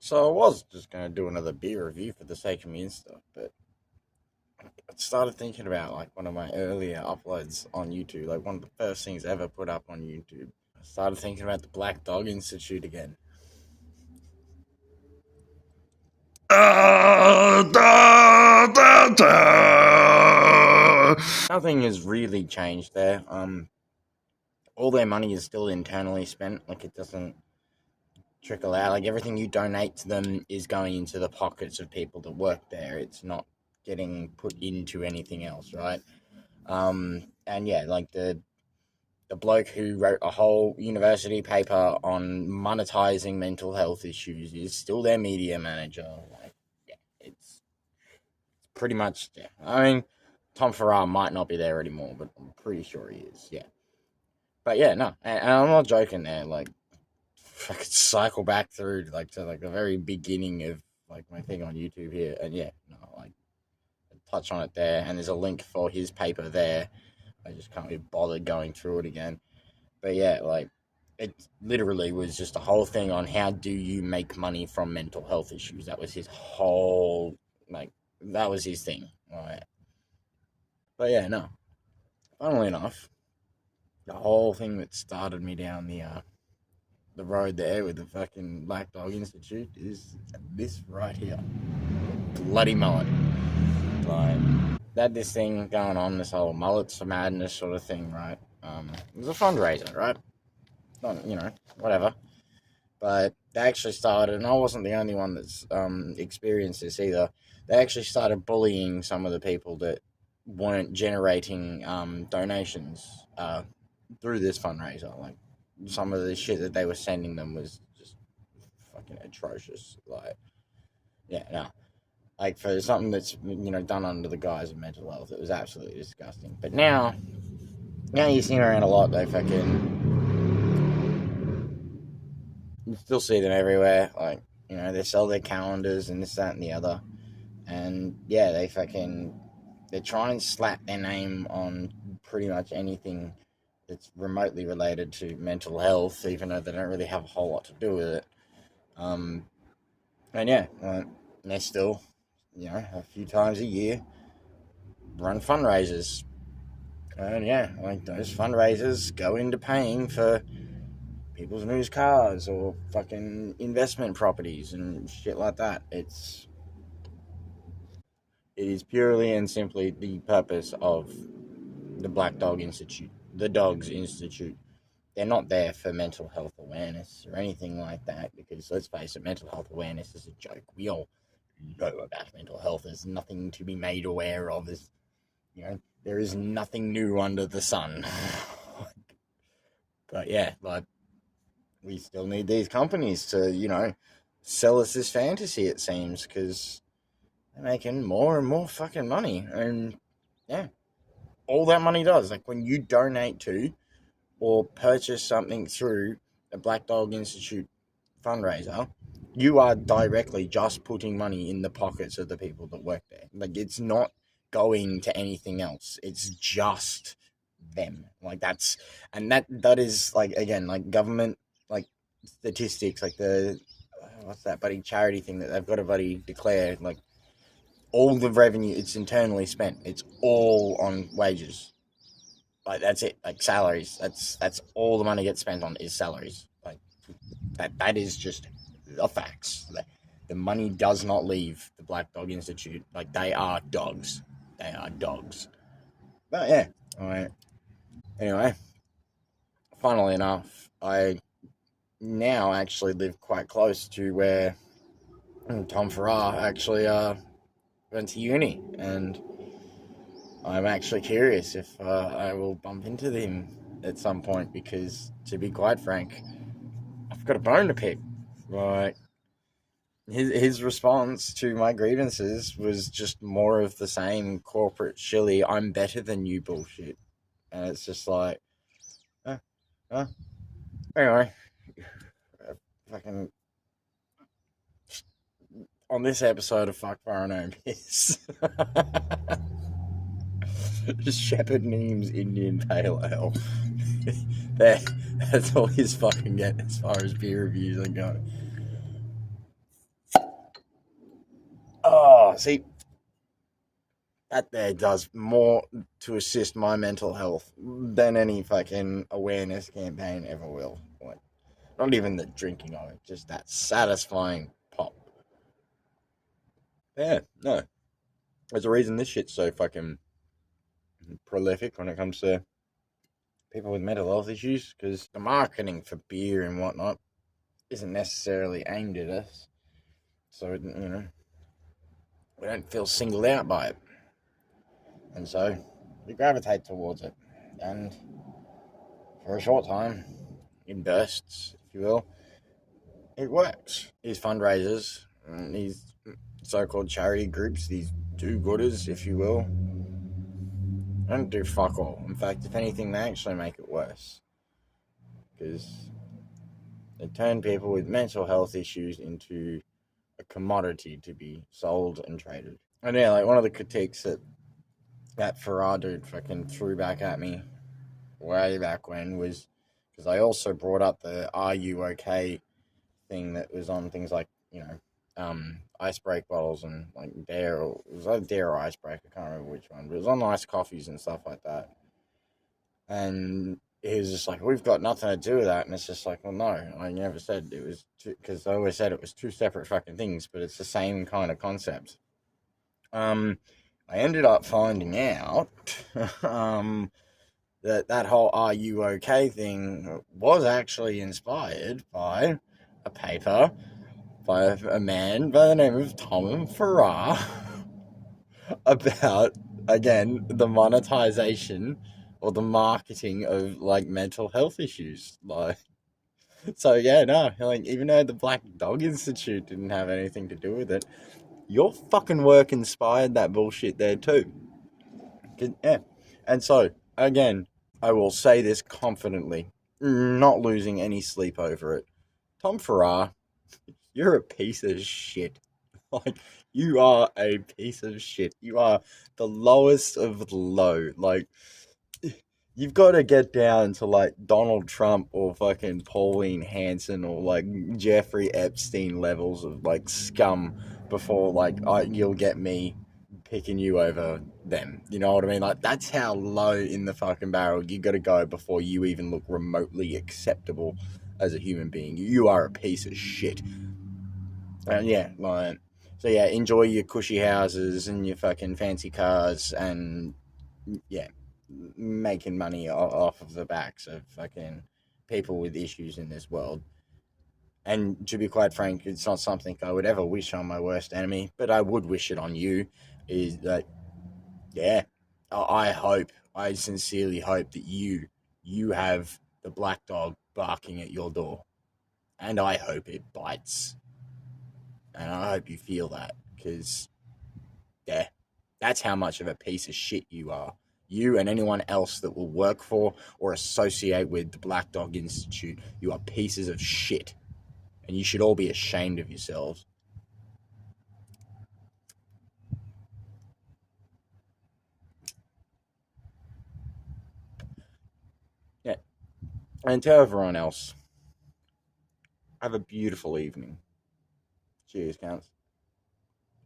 So I was just going to do another beer review for the sake of me and stuff, but I started thinking about like one of my earlier uploads on YouTube, like one of the first things I ever put up on YouTube. I started thinking about the Black Dog Institute again. Nothing has really changed there. All their money is still internally spent. Like it doesn't trickle out. Like everything you donate to them is going into the pockets of people that work there. It's not getting put into anything else, right? And yeah, like the bloke who wrote a whole university paper on monetizing mental health issues is still their media manager. Like, yeah, it's pretty much yeah. I mean, Tom Farrar might not be there anymore, but I'm pretty sure he is. Yeah, but yeah, no, and I'm not joking there. Like, if I could cycle back through like to like the very beginning of like my thing on YouTube here, and yeah, no, like touch on it there, and there's a link for his paper there. I just can't be bothered going through it again. But yeah, like it literally was just a whole thing on how do you make money from mental health issues. That was his whole like that was his thing. Right. But yeah, no. Funnily enough, the whole thing that started me down the road there with the fucking Black Dog Institute is this right here. Bloody mullet. Like they had this thing going on, this whole mullets for madness sort of thing, right? It was a fundraiser, right? Not, whatever. But they actually started, and I wasn't the only one that's experienced this either. They actually started bullying some of the people that weren't generating donations through this fundraiser. Like some of the shit that they were sending them was just fucking atrocious. Like, yeah, no, like for something that's done under the guise of mental health, it was absolutely disgusting. But now you see around a lot. They fucking you still see them everywhere. Like they sell their calendars and this, that, and the other. And yeah, they try and slap their name on pretty much anything that's remotely related to mental health, even though they don't really have a whole lot to do with it. Um, and yeah, they still, a few times a year run fundraisers. And yeah, like those fundraisers go into paying for people's new cars or fucking investment properties and shit like that. It is purely and simply the purpose of the Black Dog Institute, the Dogs Institute. They're not there for mental health awareness or anything like that because let's face it, mental health awareness is a joke. We all know about mental health. There's nothing to be made aware of. There is nothing new under the sun. But yeah, like we still need these companies to, sell us this fantasy, it seems, because they're making more and more fucking money. And yeah, all that money does, like when you donate to or purchase something through a Black Dog Institute fundraiser, you are directly just putting money in the pockets of the people that work there. Like it's not going to anything else. It's just them. Like that is like again like government like statistics like the what's that buddy charity thing that they've got to buddy declare like all the revenue it's internally spent. It's all on wages. Like that's it. Like salaries. That's all the money gets spent on is salaries. Like that is just the facts. The money does not leave the Black Dog Institute. Like they are dogs. They are dogs. But yeah. All right. Anyway, funnily enough, I now actually live quite close to where Tom Farrar actually went to uni, and I'm actually curious if I will bump into him at some point because, to be quite frank, I've got a bone to pick. Like his response to my grievances was just more of the same corporate shilly "I'm better than you" bullshit, and it's just like, uh, uh, anyway, fucking on this episode of Fuck Foreign Home Piss. Shepherd Neems Indian Pale Ale. That's all he's fucking get as far as beer reviews are going. Oh, see, that there does more to assist my mental health than any fucking awareness campaign ever will. Like, not even the drinking of it, just that satisfying pop. Yeah, no. There's a reason this shit's so fucking prolific when it comes to people with mental health issues, because the marketing for beer and whatnot isn't necessarily aimed at us. So, we don't feel singled out by it. And so, we gravitate towards it. And for a short time, in bursts, if you will, it works. These fundraisers, these so-called charity groups, these do-gooders, if you will, don't do fuck all. In fact, if anything, they actually make it worse. Because they turn people with mental health issues into a commodity to be sold and traded. And yeah, like one of the critiques that Farrar dude fucking threw back at me way back when was because I also brought up the "Are you okay?" thing that was on things like ice break bottles and like Dare, or it was like Dare or ice break, I can't remember which one, but it was on iced coffees and stuff like that. And he was just like, "We've got nothing to do with that," and it's just like, well, no, I never said it was because I always said it was two separate fucking things, but it's the same kind of concept. I ended up finding out that whole "Are you okay?" thing was actually inspired by a paper by a man by the name of Tom Farrar about, again, the monetization or the marketing of like mental health issues. Like, so yeah, no, like even though the Black Dog Institute didn't have anything to do with it, your fucking work inspired that bullshit there too. Yeah, and so again, I will say this confidently, not losing any sleep over it. Tom Farrar, you're a piece of shit. Like, you are a piece of shit. You are the lowest of the low. Like, you've got to get down to like Donald Trump or fucking Pauline Hanson or like Jeffrey Epstein levels of like scum before like you'll get me picking you over them. You know what I mean? Like, that's how low in the fucking barrel you got to go before you even look remotely acceptable as a human being. You are a piece of shit. And yeah, like, so yeah, enjoy your cushy houses and your fucking fancy cars, and yeah, making money off of the backs of fucking people with issues in this world. And to be quite frank, it's not something I would ever wish on my worst enemy, but I would wish it on you. Is that, yeah, I hope, I sincerely hope that you have the black dog barking at your door, and I hope it bites, and I hope you feel that, because yeah, that's how much of a piece of shit you are. You and anyone else that will work for or associate with the Black Dog Institute, you are pieces of shit. And you should all be ashamed of yourselves. Yeah. And to everyone else, have a beautiful evening. Cheers, counts.